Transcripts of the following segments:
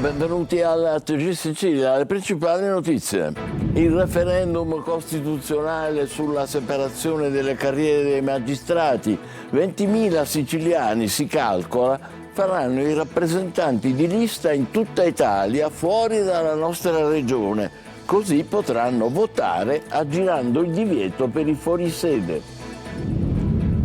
benvenuti al TG Sicilia. Le principali notizie. Il referendum costituzionale sulla separazione delle carriere dei magistrati. 20.000 siciliani, si calcola, faranno i rappresentanti di lista in tutta Italia fuori dalla nostra regione. Così potranno votare aggirando il divieto per i fuorisede.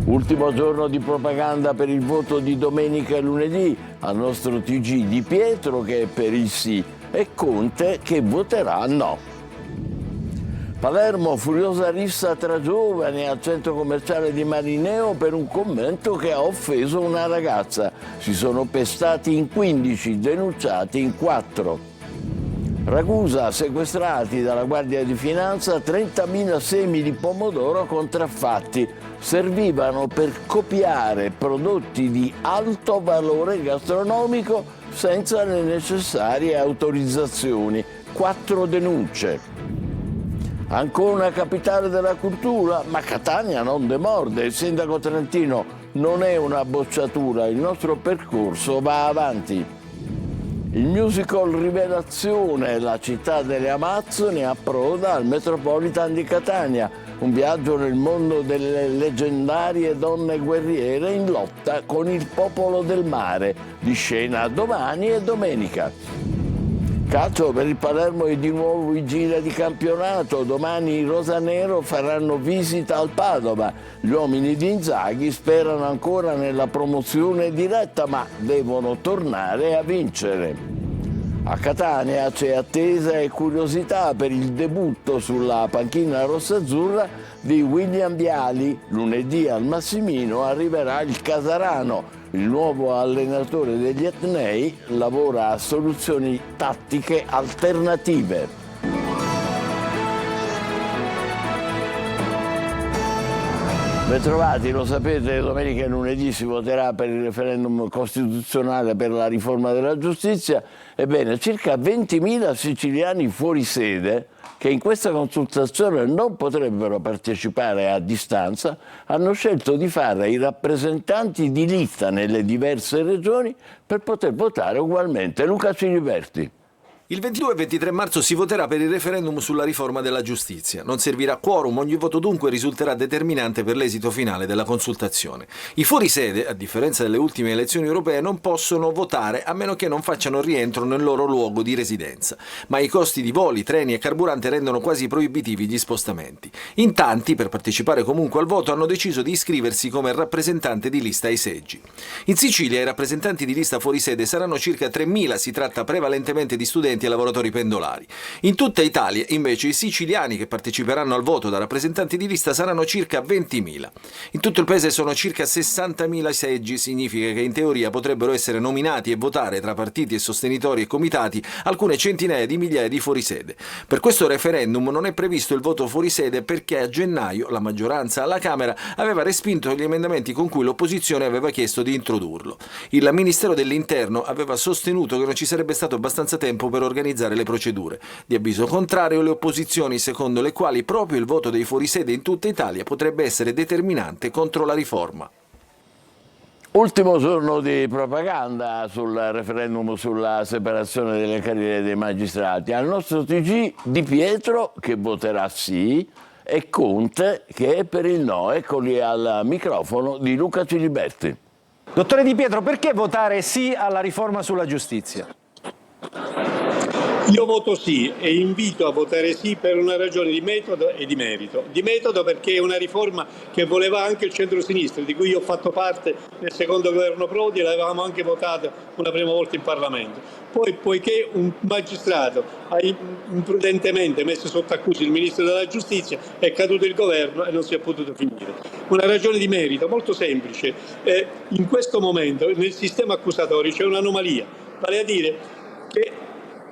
Ultimo giorno di propaganda per il voto di domenica e lunedì. Al nostro TG Di Pietro che è per il sì e Conte che voterà no. Palermo, furiosa rissa tra giovani al centro commerciale di Marineo per un commento che ha offeso una ragazza. Si sono pestati in 15, denunciati in 4. Ragusa, sequestrati dalla Guardia di Finanza 30.000 semi di pomodoro contraffatti. Servivano per copiare prodotti di alto valore gastronomico senza le necessarie autorizzazioni. 4 denunce. Ancona, capitale della cultura, ma Catania non demorde. Il sindaco trentino: non è una bocciatura, il nostro percorso va avanti. Il musical Rivelazione, la città delle Amazzoni, approda al Metropolitan di Catania. Un viaggio nel mondo delle leggendarie donne guerriere in lotta con il popolo del mare, di scena domani e domenica. Calcio, per il Palermo è di nuovo vigilia di campionato. Domani i rosanero faranno visita al Padova. Gli uomini di Inzaghi sperano ancora nella promozione diretta, ma devono tornare a vincere. A Catania c'è attesa e curiosità per il debutto sulla panchina rossazzurra di William Viali. Lunedì al Massimino arriverà il Casarano. Il nuovo allenatore degli etnei lavora a soluzioni tattiche alternative. Bentrovati, lo sapete, domenica e lunedì si voterà per il referendum costituzionale per la riforma della giustizia. Ebbene, circa 20.000 siciliani fuori sede, che in questa consultazione non potrebbero partecipare a distanza, hanno scelto di fare i rappresentanti di lista nelle diverse regioni per poter votare ugualmente. Luca Ciliberti. Il 22 e 23 marzo si voterà per il referendum sulla riforma della giustizia. Non servirà quorum, ogni voto dunque risulterà determinante per l'esito finale della consultazione. I fuorisede, a differenza delle ultime elezioni europee, non possono votare a meno che non facciano rientro nel loro luogo di residenza. Ma i costi di voli, treni e carburante rendono quasi proibitivi gli spostamenti. In tanti, per partecipare comunque al voto, hanno deciso di iscriversi come rappresentante di lista ai seggi. In Sicilia i rappresentanti di lista fuorisede saranno circa 3.000, si tratta prevalentemente di studenti e lavoratori pendolari. In tutta Italia, invece, i siciliani che parteciperanno al voto da rappresentanti di lista saranno circa 20.000. In tutto il paese sono circa 60.000 seggi, significa che in teoria potrebbero essere nominati e votare tra partiti e sostenitori e comitati alcune centinaia di migliaia di fuorisede. Per questo referendum non è previsto il voto fuorisede perché a gennaio la maggioranza alla Camera aveva respinto gli emendamenti con cui l'opposizione aveva chiesto di introdurlo. Il Ministero dell'Interno aveva sostenuto che non ci sarebbe stato abbastanza tempo per organizzare le procedure. Di avviso contrario le opposizioni, secondo le quali proprio il voto dei fuorisede in tutta Italia potrebbe essere determinante contro la riforma. Ultimo giorno di propaganda sul referendum sulla separazione delle carriere dei magistrati. Al nostro TG Di Pietro che voterà sì e Conte che è per il no. Eccoli al microfono di Luca Ciliberti. Dottore Di Pietro, perché votare sì alla riforma sulla giustizia? Io voto sì e invito a votare sì per una ragione di metodo e di merito. Di metodo perché è una riforma che voleva anche il centro-sinistra, di cui io ho fatto parte nel secondo governo Prodi e l'avevamo anche votata una prima volta in Parlamento. Poi, poiché un magistrato ha imprudentemente messo sotto accusa il Ministro della Giustizia, è caduto il governo e non si è potuto finire. Una ragione di merito molto semplice. In questo momento nel sistema accusatorio c'è un'anomalia, vale a dire che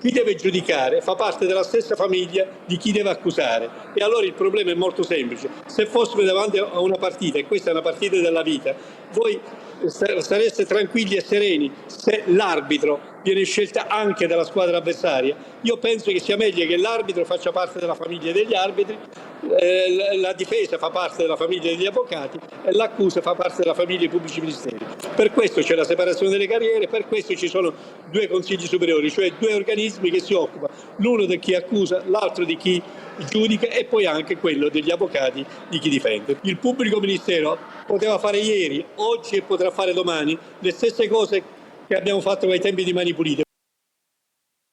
chi deve giudicare fa parte della stessa famiglia di chi deve accusare e allora il problema è molto semplice. Se fossimo davanti a una partita, e questa è una partita della vita, voi sareste tranquilli e sereni se l'arbitro viene scelta anche dalla squadra avversaria. Io penso che sia meglio che l'arbitro faccia parte della famiglia degli arbitri, la difesa fa parte della famiglia degli avvocati e l'accusa fa parte della famiglia dei pubblici ministeri. Per questo c'è la separazione delle carriere, per questo ci sono due consigli superiori, cioè due organismi che si occupano, l'uno di chi accusa, l'altro di chi giudica e poi anche quello degli avvocati di chi difende. Il pubblico ministero poteva fare ieri, oggi e potrà fare domani le stesse cose che abbiamo fatto ai tempi di Mani Pulite.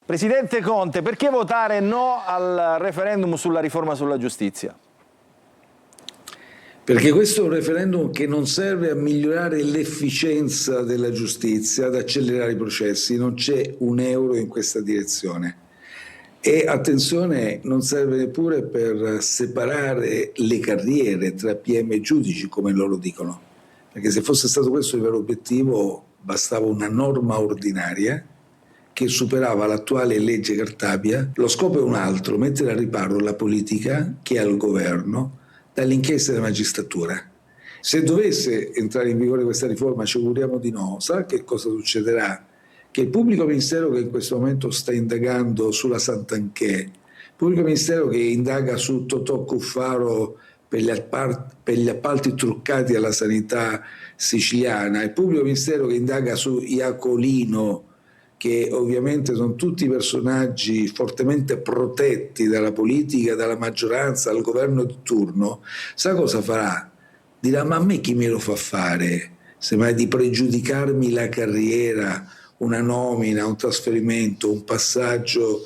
Presidente Conte, perché votare no al referendum sulla riforma sulla giustizia? Perché questo è un referendum che non serve a migliorare l'efficienza della giustizia, ad accelerare i processi, non c'è un euro in questa direzione. E attenzione, non serve neppure per separare le carriere tra PM e giudici, come loro dicono. Perché se fosse stato questo il vero obiettivo, bastava una norma ordinaria che superava l'attuale legge Cartabia. Lo scopo è un altro, mettere al riparo la politica che è al governo dall'inchiesta della magistratura. Se dovesse entrare in vigore questa riforma, ci auguriamo di no, sa che cosa succederà? Che il pubblico ministero che in questo momento sta indagando sulla Santanchè, il pubblico ministero che indaga su Totò Cuffaro per gli appalti truccati alla sanità siciliana, il pubblico ministero che indaga su Iacolino, che ovviamente sono tutti personaggi fortemente protetti dalla politica, dalla maggioranza, dal governo di turno, sa cosa farà? Dirà: ma a me chi me lo fa fare? Semmai di pregiudicarmi la carriera, una nomina, un trasferimento, un passaggio,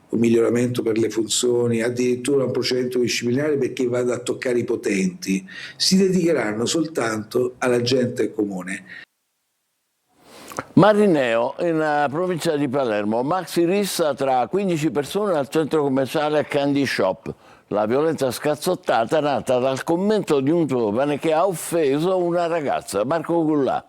un miglioramento per le funzioni, addirittura un procedimento disciplinare perché vada a toccare i potenti. Si dedicheranno soltanto alla gente comune. Marineo, in provincia di Palermo, maxi rissa tra 15 persone al centro commerciale Candy Shop. La violenza scazzottata è nata dal commento di un giovane che ha offeso una ragazza. Marco Gullà.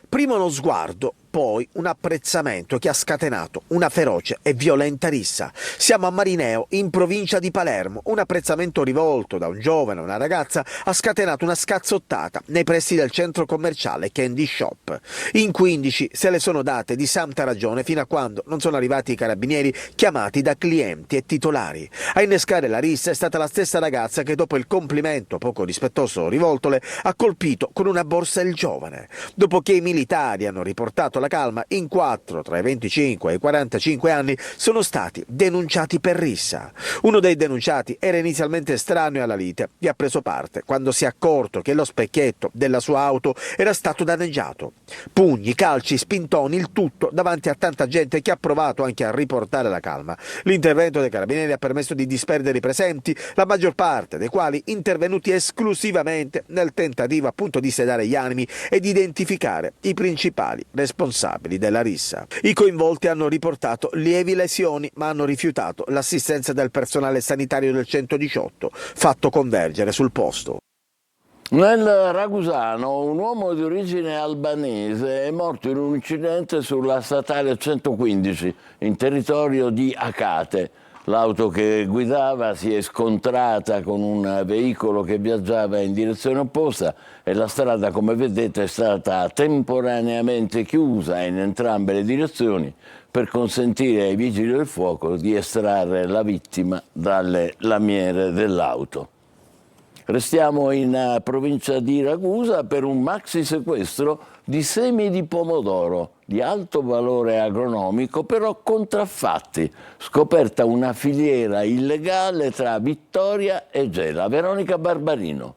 Prima uno sguardo, poi un apprezzamento che ha scatenato una feroce e violenta rissa. Siamo a Marineo, in provincia di Palermo. Un apprezzamento rivolto da un giovane a una ragazza ha scatenato una scazzottata nei pressi del centro commerciale Candy Shop. In 15 se le sono date di santa ragione fino a quando non sono arrivati i carabinieri chiamati da clienti e titolari. A innescare la rissa è stata la stessa ragazza che dopo il complimento poco rispettoso rivoltole ha colpito con una borsa il giovane. Dopo che i militari hanno riportato la calma, in 4 tra i 25 e i 45 anni sono stati denunciati per rissa. Uno dei denunciati era inizialmente estraneo alla lite, vi ha preso parte quando si è accorto che lo specchietto della sua auto era stato danneggiato. Pugni, calci, spintoni, il tutto davanti a tanta gente che ha provato anche a riportare la calma. L'intervento dei carabinieri ha permesso di disperdere i presenti, la maggior parte dei quali intervenuti esclusivamente nel tentativo appunto di sedare gli animi e di identificare i principali responsabili della rissa. I coinvolti hanno riportato lievi lesioni ma hanno rifiutato l'assistenza del personale sanitario del 118, fatto convergere sul posto. Nel Ragusano un uomo di origine albanese è morto in un incidente sulla statale 115 in territorio di Acate. L'auto che guidava si è scontrata con un veicolo che viaggiava in direzione opposta e la strada, come vedete, è stata temporaneamente chiusa in entrambe le direzioni per consentire ai vigili del fuoco di estrarre la vittima dalle lamiere dell'auto. Restiamo in provincia di Ragusa per un maxi sequestro di semi di pomodoro di alto valore agronomico, però contraffatti. Scoperta una filiera illegale tra Vittoria e Gela. Veronica Barbarino.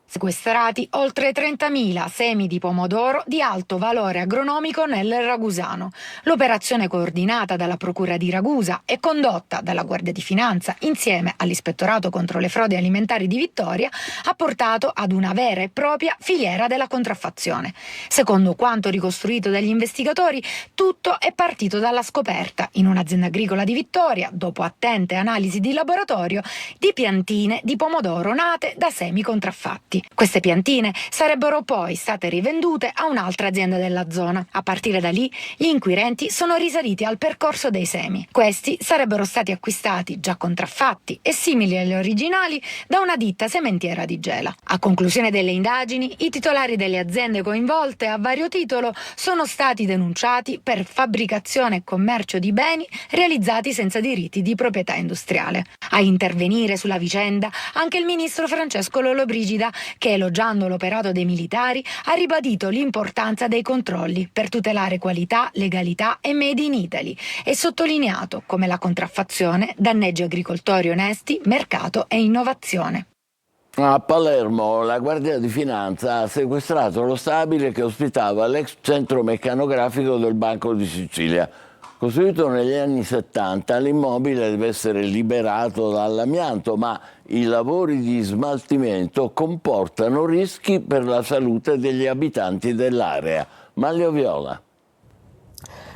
Sequestrati oltre 30.000 semi di pomodoro di alto valore agronomico nel Ragusano. L'operazione, coordinata dalla Procura di Ragusa e condotta dalla Guardia di Finanza insieme all'Ispettorato contro le frodi alimentari di Vittoria, ha portato ad una vera e propria filiera della contraffazione. Secondo quanto ricostruito dagli investigatori, tutto è partito dalla scoperta in un'azienda agricola di Vittoria, dopo attente analisi di laboratorio, di piantine di pomodoro nate da semi contraffatti. frutti. Queste piantine sarebbero poi state rivendute a un'altra azienda della zona. A partire da lì, gli inquirenti sono risaliti al percorso dei semi. Questi sarebbero stati acquistati già contraffatti e simili agli originali da una ditta sementiera di Gela. A conclusione delle indagini, i titolari delle aziende coinvolte a vario titolo sono stati denunciati per fabbricazione e commercio di beni realizzati senza diritti di proprietà industriale. A intervenire sulla vicenda anche il ministro Francesco Lollobrigida, che elogiando l'operato dei militari ha ribadito l'importanza dei controlli per tutelare qualità, legalità e made in Italy e sottolineato come la contraffazione danneggi agricoltori onesti, mercato e innovazione. A Palermo la Guardia di Finanza ha sequestrato lo stabile che ospitava l'ex centro meccanografico del Banco di Sicilia. Costruito negli anni 70, l'immobile deve essere liberato dall'amianto, ma i lavori di smaltimento comportano rischi per la salute degli abitanti dell'area. Manlio Viola.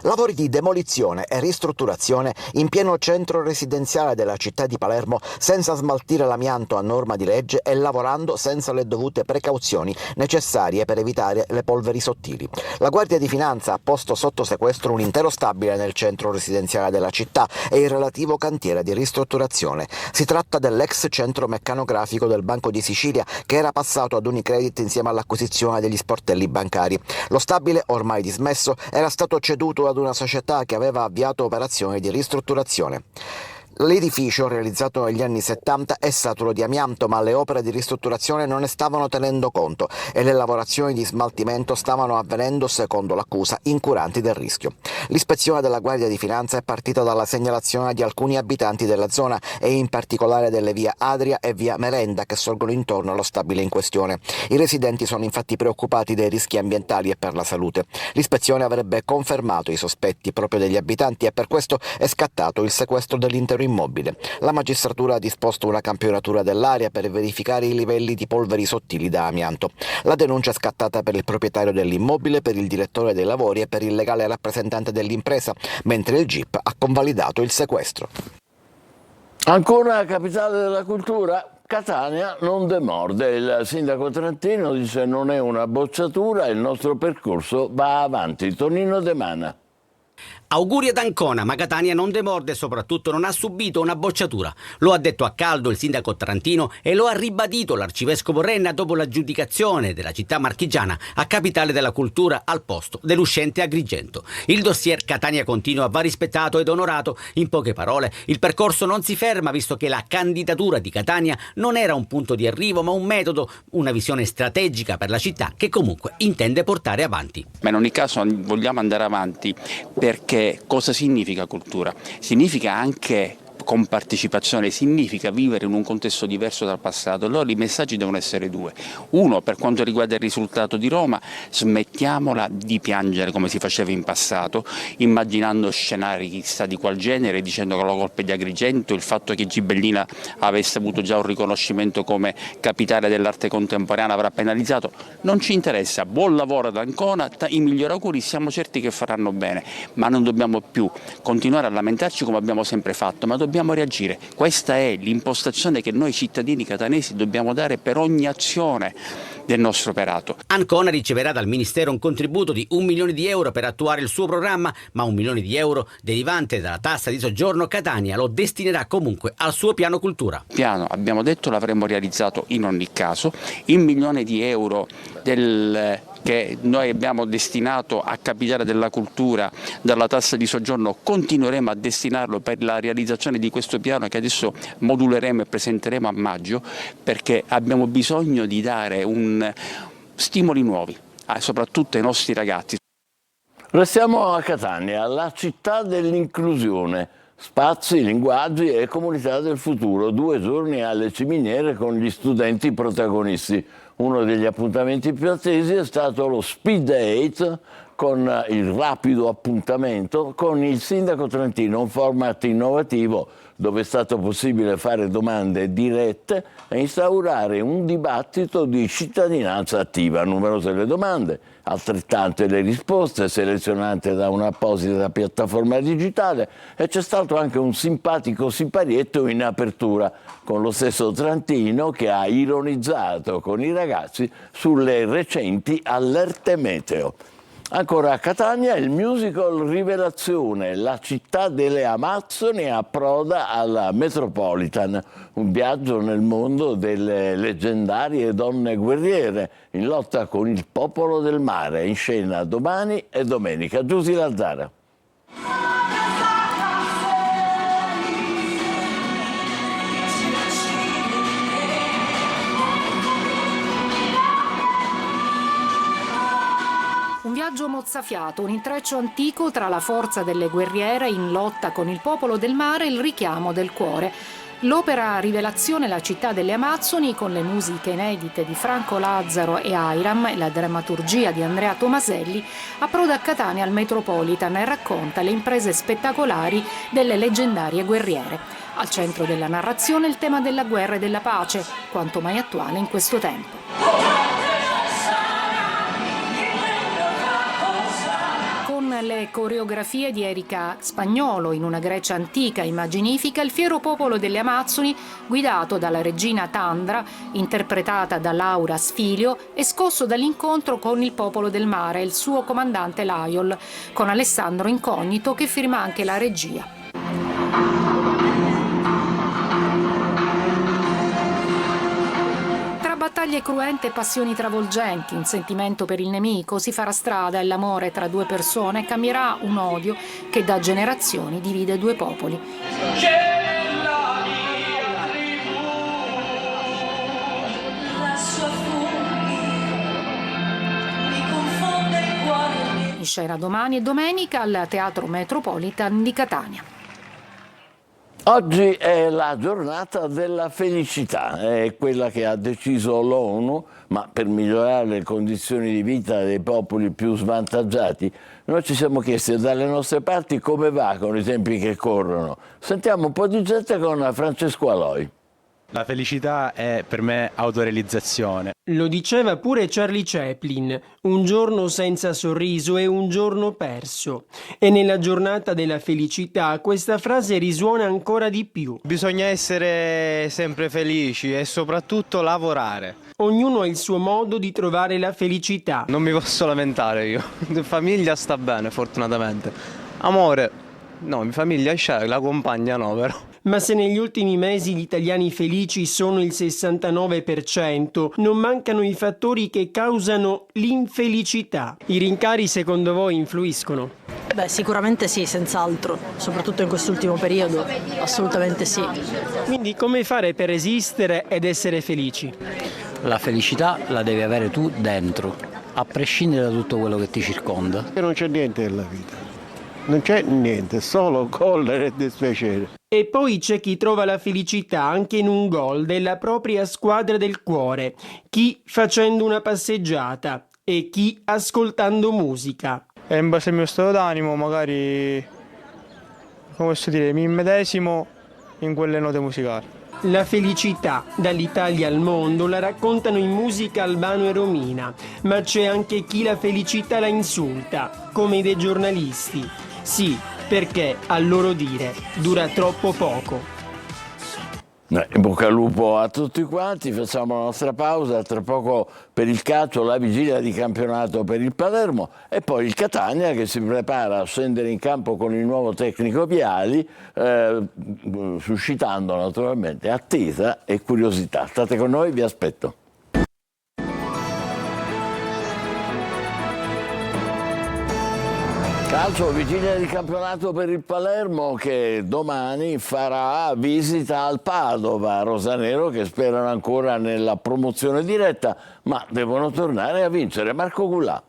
Lavori di demolizione e ristrutturazione in pieno centro residenziale della città di Palermo, senza smaltire l'amianto a norma di legge e lavorando senza le dovute precauzioni necessarie per evitare le polveri sottili. La Guardia di Finanza ha posto sotto sequestro un intero stabile nel centro residenziale della città e il relativo cantiere di ristrutturazione. Si tratta dell'ex centro meccanografico del Banco di Sicilia, che era passato ad Unicredit insieme all'acquisizione degli sportelli bancari. Lo stabile, ormai dismesso, era stato ceduto ad una società che aveva avviato operazioni di ristrutturazione. L'edificio, realizzato negli anni 70, è saturo di amianto, ma le opere di ristrutturazione non ne stavano tenendo conto e le lavorazioni di smaltimento stavano avvenendo, secondo l'accusa, incuranti del rischio. L'ispezione della Guardia di Finanza è partita dalla segnalazione di alcuni abitanti della zona e in particolare delle via Adria e via Merenda che sorgono intorno allo stabile in questione. I residenti sono infatti preoccupati dei rischi ambientali e per la salute. L'ispezione avrebbe confermato i sospetti proprio degli abitanti e per questo è scattato il sequestro dell'intero immobile. La magistratura ha disposto una campionatura dell'area per verificare i livelli di polveri sottili da amianto. La denuncia è scattata per il proprietario dell'immobile, per il direttore dei lavori e per il legale rappresentante dell'impresa, mentre il GIP ha convalidato il sequestro. Ancora capitale della cultura? Catania non demorde. Il sindaco trentino dice non è una bocciatura, il nostro percorso va avanti. Tonino De Mana. Auguri ad Ancona, ma Catania non demorde e soprattutto non ha subito una bocciatura. Lo ha detto a caldo il sindaco trentino e lo ha ribadito l'arcivescovo Renna dopo l'aggiudicazione della città marchigiana a capitale della cultura al posto dell'uscente Agrigento. Il dossier Catania Continua va rispettato ed onorato. In poche parole, il percorso non si ferma visto che la candidatura di Catania non era un punto di arrivo ma un metodo, una visione strategica per la città che comunque intende portare avanti. Ma in ogni caso vogliamo andare avanti perché cosa significa cultura? Significa anche compartecipazione, significa vivere in un contesto diverso dal passato. Allora i messaggi devono essere due. Uno, per quanto riguarda il risultato di Roma, smettiamola di piangere come si faceva in passato, immaginando scenari chissà di qual genere, dicendo che la colpa è di Agrigento, il fatto che Gibellina avesse avuto già un riconoscimento come capitale dell'arte contemporanea avrà penalizzato. Non ci interessa, buon lavoro ad Ancona, i migliori auguri, siamo certi che faranno bene, ma non dobbiamo più continuare a lamentarci come abbiamo sempre fatto, ma dobbiamo reagire. Questa è l'impostazione che noi cittadini catanesi dobbiamo dare per ogni azione del nostro operato. Ancona riceverà dal Ministero un contributo di 1 milione di euro per attuare il suo programma, ma 1 milione di euro derivante dalla tassa di soggiorno Catania lo destinerà comunque al suo piano cultura. Piano, abbiamo detto, l'avremmo realizzato in ogni caso. Il 1 milione di euro che noi abbiamo destinato a capitale della cultura dalla tassa di soggiorno continueremo a destinarlo per la realizzazione di questo piano che adesso moduleremo e presenteremo a maggio, perché abbiamo bisogno di dare stimoli nuovi, soprattutto ai nostri ragazzi. Restiamo a Catania, la città dell'inclusione. Spazi, linguaggi e comunità del futuro. 2 giorni alle ciminiere con gli studenti protagonisti. Uno degli appuntamenti più attesi è stato lo Speed Date con il rapido appuntamento con il sindaco trentino, un format innovativo dove è stato possibile fare domande dirette e instaurare un dibattito di cittadinanza attiva. Numerose le domande, altrettante le risposte selezionate da un'apposita piattaforma digitale, e c'è stato anche un simpatico siparietto in apertura con lo stesso Trentino che ha ironizzato con i ragazzi sulle recenti allerte meteo. Ancora a Catania il musical Rivelazione, la città delle Amazzoni approda alla Metropolitan, un viaggio nel mondo delle leggendarie donne guerriere in lotta con il popolo del mare, in scena domani e domenica. Giusy Lazzara. Un viaggio mozzafiato, un intreccio antico tra la forza delle guerriere in lotta con il popolo del mare e il richiamo del cuore. L'opera Rivelazione, la città delle Amazzoni, con le musiche inedite di Franco Lazzaro e Airam e la drammaturgia di Andrea Tomaselli, approda a Catania al Metropolitan e racconta le imprese spettacolari delle leggendarie guerriere. Al centro della narrazione il tema della guerra e della pace, quanto mai attuale in questo tempo. Le coreografie di Erika Spagnolo in una Grecia antica immaginifica, il fiero popolo delle Amazzoni, guidato dalla regina Tandra, interpretata da Laura Sfilio, è scosso dall'incontro con il popolo del mare e il suo comandante Laiol, con Alessandro Incognito che firma anche la regia. Battaglie cruente e passioni travolgenti, un sentimento per il nemico si farà strada e l'amore tra due persone cambierà un odio che da generazioni divide due popoli. In scena domani e domenica al Teatro Metropolitan di Catania. Oggi è la giornata della felicità, è quella che ha deciso l'ONU, ma per migliorare le condizioni di vita dei popoli più svantaggiati, noi ci siamo chiesti dalle nostre parti come va con i tempi che corrono. Sentiamo un po' di gente con Francesco Aloi. La felicità è per me autorealizzazione. Lo diceva pure Charlie Chaplin, un giorno senza sorriso è un giorno perso. E nella giornata della felicità questa frase risuona ancora di più. Bisogna essere sempre felici e soprattutto lavorare. Ognuno ha il suo modo di trovare la felicità. Non mi posso lamentare io. Famiglia sta bene, fortunatamente. Amore, no, mia famiglia c'è, la compagna no, però. Ma se negli ultimi mesi gli italiani felici sono il 69%, non mancano i fattori che causano l'infelicità. I rincari secondo voi influiscono? Beh, sicuramente sì, senz'altro, soprattutto in quest'ultimo periodo, assolutamente sì. Quindi come fare per esistere ed essere felici? La felicità la devi avere tu dentro, a prescindere da tutto quello che ti circonda. Non c'è niente nella vita, non c'è niente, solo collera e dispiacere. E poi c'è chi trova la felicità anche in un gol della propria squadra del cuore, chi facendo una passeggiata e chi ascoltando musica. E in base al mio stato d'animo magari, come posso dire, mi immedesimo in quelle note musicali. La felicità dall'Italia al mondo la raccontano in musica Albano e Romina, ma c'è anche chi la felicità la insulta, come dei giornalisti. Sì, perché a loro dire dura troppo poco. In bocca al lupo a tutti quanti, facciamo la nostra pausa, tra poco per il calcio la vigilia di campionato per il Palermo e poi il Catania che si prepara a scendere in campo con il nuovo tecnico Viali, suscitando naturalmente attesa e curiosità. State con noi, vi aspetto. Calcio, vigilia di campionato per il Palermo che domani farà visita al Padova, rosanero che sperano ancora nella promozione diretta, ma devono tornare a vincere. Marco Gullà.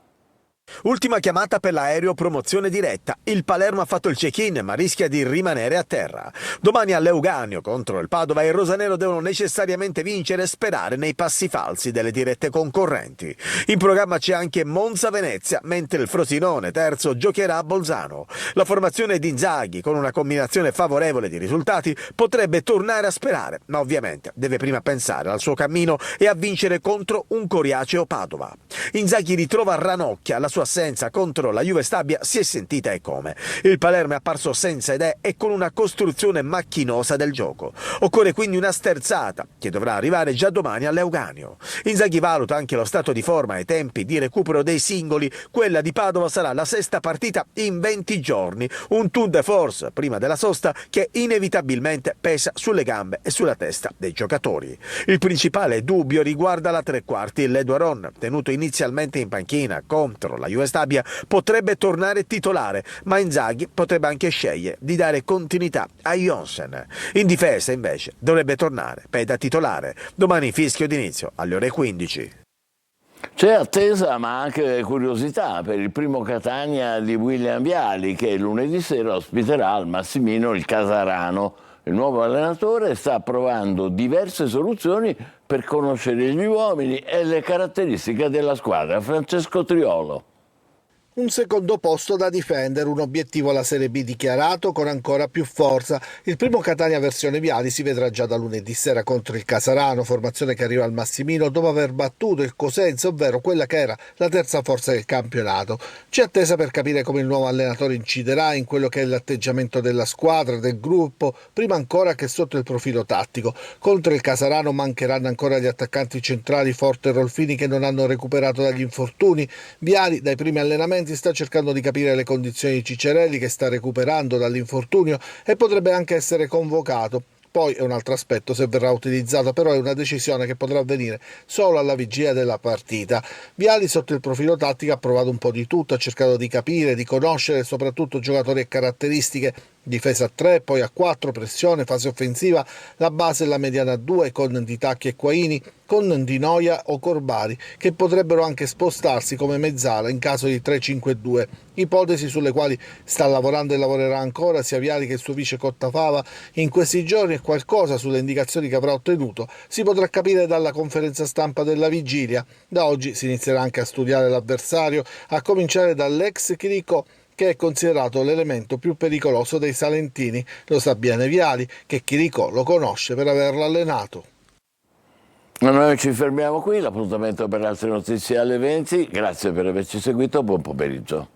Ultima chiamata per l'aereo promozione diretta. Il Palermo ha fatto il check-in ma rischia di rimanere a terra. Domani a Leuganeo contro il Padova i rosanero devono necessariamente vincere e sperare nei passi falsi delle dirette concorrenti. In programma c'è anche Monza-Venezia, mentre il Frosinone, terzo, giocherà a Bolzano. La formazione di Inzaghi, con una combinazione favorevole di risultati, potrebbe tornare a sperare, ma ovviamente deve prima pensare al suo cammino e a vincere contro un coriaceo Padova. Inzaghi ritrova Ranocchia, la sua assenza contro la Juve Stabia si è sentita e come. Il Palermo è apparso senza idee e con una costruzione macchinosa del gioco. Occorre quindi una sterzata che dovrà arrivare già domani a Leuganeo. Inzaghi valuta anche lo stato di forma e i tempi di recupero dei singoli. Quella di Padova sarà la sesta partita in 20 giorni, un tour de force prima della sosta che inevitabilmente pesa sulle gambe e sulla testa dei giocatori. Il principale dubbio riguarda la tre quarti. L'Eduaron, tenuto inizialmente in panchina contro la Juve Stabia, potrebbe tornare titolare, ma Inzaghi potrebbe anche scegliere di dare continuità a Jonsen. In difesa, invece, dovrebbe tornare Peda titolare. Domani fischio d'inizio alle ore 15. C'è attesa ma anche curiosità per il primo Catania di William Viali, che lunedì sera ospiterà al Massimino il Casarano. Il nuovo allenatore sta provando diverse soluzioni per conoscere gli uomini e le caratteristiche della squadra. Francesco Triolo. Un secondo posto da difendere, un obiettivo alla Serie B dichiarato con ancora più forza. Il primo Catania versione Viali si vedrà già da lunedì sera contro il Casarano, formazione che arriva al Massimino dopo aver battuto il Cosenza, ovvero quella che era la terza forza del campionato. C'è attesa per capire come il nuovo allenatore inciderà in quello che è l'atteggiamento della squadra, del gruppo, prima ancora che sotto il profilo tattico. Contro il Casarano mancheranno ancora gli attaccanti centrali Forte e Rolfini che non hanno recuperato dagli infortuni. Viali dai primi allenamenti sta cercando di capire le condizioni di Ciccerelli, che sta recuperando dall'infortunio e potrebbe anche essere convocato. Poi è un altro aspetto se verrà utilizzato, però è una decisione che potrà avvenire solo alla vigilia della partita. Viali sotto il profilo tattico ha provato un po' di tutto, ha cercato di capire, di conoscere soprattutto giocatori e caratteristiche. Difesa a 3, poi a 4, pressione, fase offensiva, la base e la mediana a 2 con Di Tacchi e Quaini, con Di Noia o Corbari, che potrebbero anche spostarsi come mezzala in caso di 3-5-2, ipotesi sulle quali sta lavorando e lavorerà ancora sia Viali che il suo vice Cottafava in questi giorni, e qualcosa sulle indicazioni che avrà ottenuto si potrà capire dalla conferenza stampa della vigilia. Da oggi si inizierà anche a studiare l'avversario, a cominciare dall'ex Chirico, che è considerato l'elemento più pericoloso dei salentini. Lo sa bene Viali, che Chirico lo conosce per averlo allenato. Noi ci fermiamo qui, l'appuntamento per altre notizie alle 20. Grazie per averci seguito, buon pomeriggio.